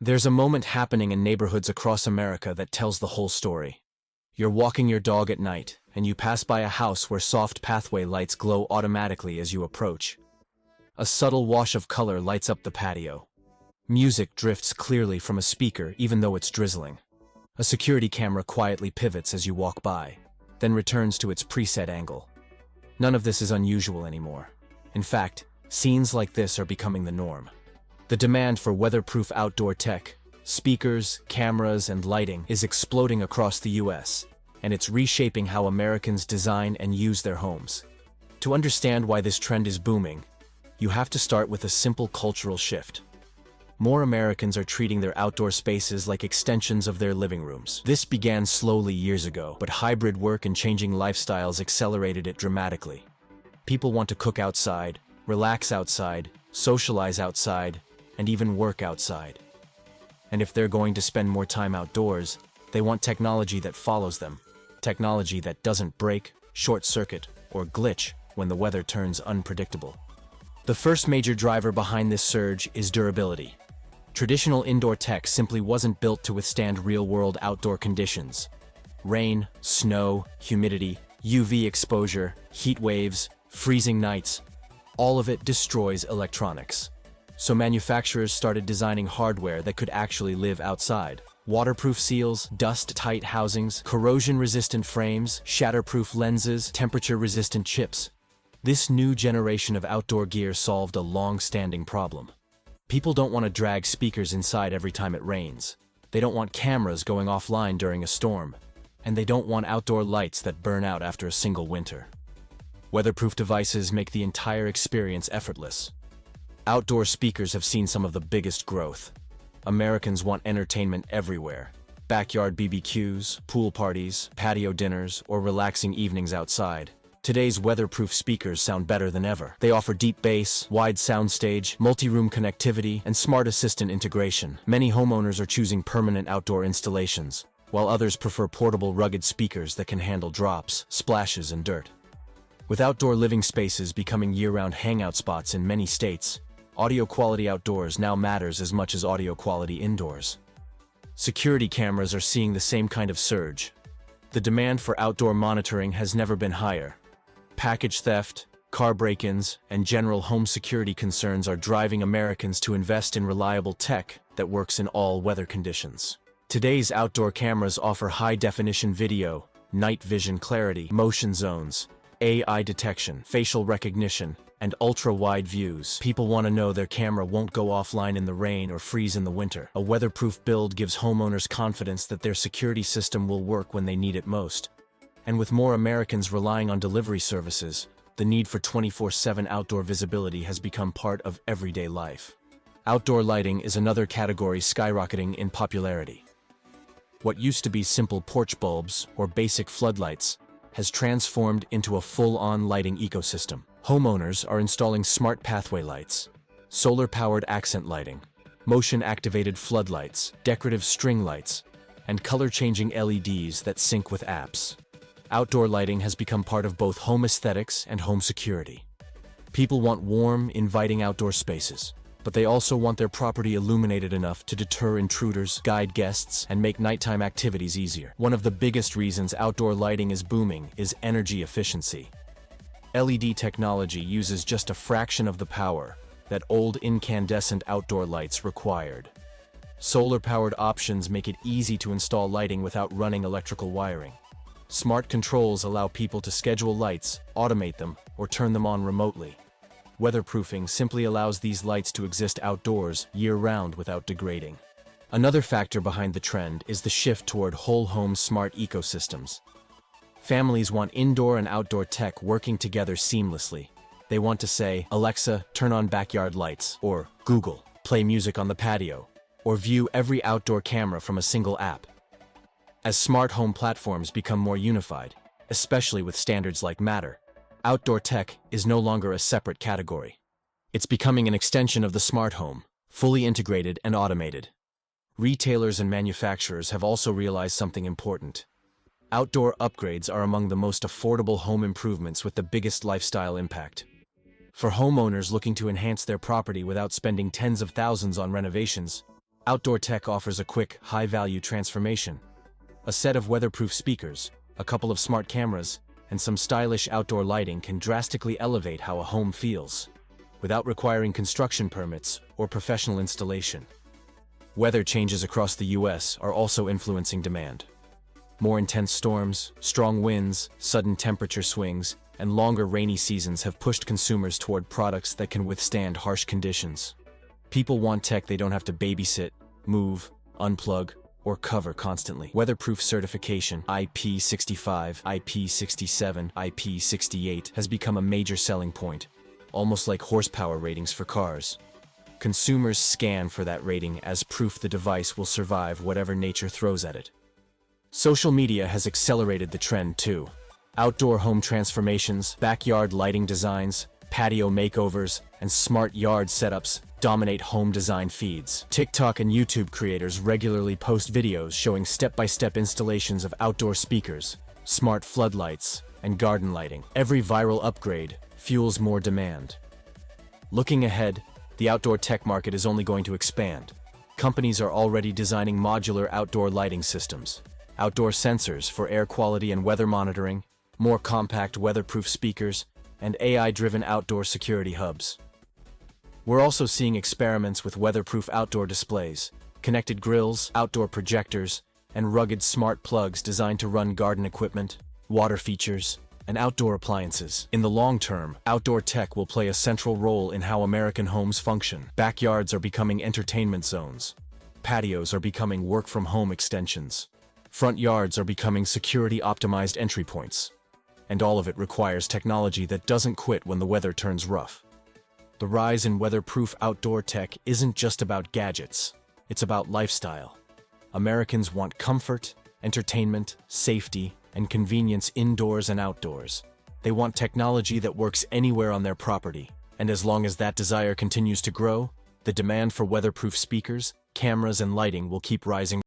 There's a moment happening in neighborhoods across America that tells the whole story. You're walking your dog at night, and you pass by a house where soft pathway lights glow automatically as you approach. A subtle wash of color lights up the patio. Music drifts clearly from a speaker even though it's drizzling. A security camera quietly pivots as you walk by, then returns to its preset angle. None of this is unusual anymore. In fact, scenes like this are becoming the norm. The demand for weatherproof outdoor tech, speakers, cameras, and lighting is exploding across the US, and it's reshaping how Americans design and use their homes. To understand why this trend is booming, you have to start with a simple cultural shift. More Americans are treating their outdoor spaces like extensions of their living rooms. This began slowly years ago, but hybrid work and changing lifestyles accelerated it dramatically. People want to cook outside, relax outside, socialize outside, and even work outside. And if they're going to spend more time outdoors, they want technology that follows them. Technology that doesn't break, short-circuit, or glitch when the weather turns unpredictable. The first major driver behind this surge is durability. Traditional indoor tech simply wasn't built to withstand real-world outdoor conditions. Rain, snow, humidity, UV exposure, heat waves, freezing nights, all of it destroys electronics. So manufacturers started designing hardware that could actually live outside. Waterproof seals, dust-tight housings, corrosion-resistant frames, shatterproof lenses, temperature-resistant chips. This new generation of outdoor gear solved a long-standing problem. People don't want to drag speakers inside every time it rains. They don't want cameras going offline during a storm. And they don't want outdoor lights that burn out after a single winter. Weatherproof devices make the entire experience effortless. Outdoor speakers have seen some of the biggest growth. Americans want entertainment everywhere. Backyard BBQs, pool parties, patio dinners, or relaxing evenings outside. Today's weatherproof speakers sound better than ever. They offer deep bass, wide soundstage, multi-room connectivity, and smart assistant integration. Many homeowners are choosing permanent outdoor installations, while others prefer portable rugged speakers that can handle drops, splashes, and dirt. With outdoor living spaces becoming year-round hangout spots in many states, audio quality outdoors now matters as much as audio quality indoors. Security cameras are seeing the same kind of surge. The demand for outdoor monitoring has never been higher. Package theft, car break-ins, and general home security concerns are driving Americans to invest in reliable tech that works in all weather conditions. Today's outdoor cameras offer high-definition video, night vision clarity, motion zones, AI detection, facial recognition, and ultra-wide views. People want to know their camera won't go offline in the rain or freeze in the winter. A weatherproof build gives homeowners confidence that their security system will work when they need it most. And with more Americans relying on delivery services, the need for 24/7 outdoor visibility has become part of everyday life. Outdoor lighting is another category skyrocketing in popularity. What used to be simple porch bulbs or basic floodlights has transformed into a full-on lighting ecosystem. Homeowners are installing smart pathway lights, solar-powered accent lighting, motion-activated floodlights, decorative string lights, and color-changing LEDs that sync with apps. Outdoor lighting has become part of both home aesthetics and home security. People want warm, inviting outdoor spaces, but they also want their property illuminated enough to deter intruders, guide guests, and make nighttime activities easier. One of the biggest reasons outdoor lighting is booming is energy efficiency. LED technology uses just a fraction of the power that old incandescent outdoor lights required. Solar-powered options make it easy to install lighting without running electrical wiring. Smart controls allow people to schedule lights, automate them, or turn them on remotely. Weatherproofing simply allows these lights to exist outdoors year-round without degrading. Another factor behind the trend is the shift toward whole-home smart ecosystems. Families want indoor and outdoor tech working together seamlessly. They want to say, "Alexa, turn on backyard lights," or "Google, play music on the patio," or view every outdoor camera from a single app. As smart home platforms become more unified, especially with standards like Matter, outdoor tech is no longer a separate category. It's becoming an extension of the smart home, fully integrated and automated. Retailers and manufacturers have also realized something important. Outdoor upgrades are among the most affordable home improvements with the biggest lifestyle impact. For homeowners looking to enhance their property without spending tens of thousands on renovations, Outdoor Tech offers a quick, high-value transformation. A set of weatherproof speakers, a couple of smart cameras, and some stylish outdoor lighting can drastically elevate how a home feels, without requiring construction permits or professional installation. Weather changes across the US are also influencing demand. More intense storms, strong winds, sudden temperature swings, and longer rainy seasons have pushed consumers toward products that can withstand harsh conditions. People want tech they don't have to babysit, move, unplug, or cover constantly. Weatherproof certification IP65, IP67, IP68 has become a major selling point, almost like horsepower ratings for cars. Consumers scan for that rating as proof the device will survive whatever nature throws at it. Social media has accelerated the trend too. Outdoor home transformations, backyard lighting designs, patio makeovers, and smart yard setups dominate home design feeds. TikTok and YouTube creators regularly post videos showing step-by-step installations of outdoor speakers, smart floodlights, and garden lighting. Every viral upgrade fuels more demand. Looking ahead, the outdoor tech market is only going to expand. Companies are already designing modular outdoor lighting systems, outdoor sensors for air quality and weather monitoring, more compact weatherproof speakers, and AI-driven outdoor security hubs. We're also seeing experiments with weatherproof outdoor displays, connected grills, outdoor projectors, and rugged smart plugs designed to run garden equipment, water features, and outdoor appliances. In the long term, outdoor tech will play a central role in how American homes function. Backyards are becoming entertainment zones. Patios are becoming work-from-home extensions. Front yards are becoming security-optimized entry points. And all of it requires technology that doesn't quit when the weather turns rough. The rise in weatherproof outdoor tech isn't just about gadgets, it's about lifestyle. Americans want comfort, entertainment, safety, and convenience indoors and outdoors. They want technology that works anywhere on their property. And as long as that desire continues to grow, the demand for weatherproof speakers, cameras, and lighting will keep rising.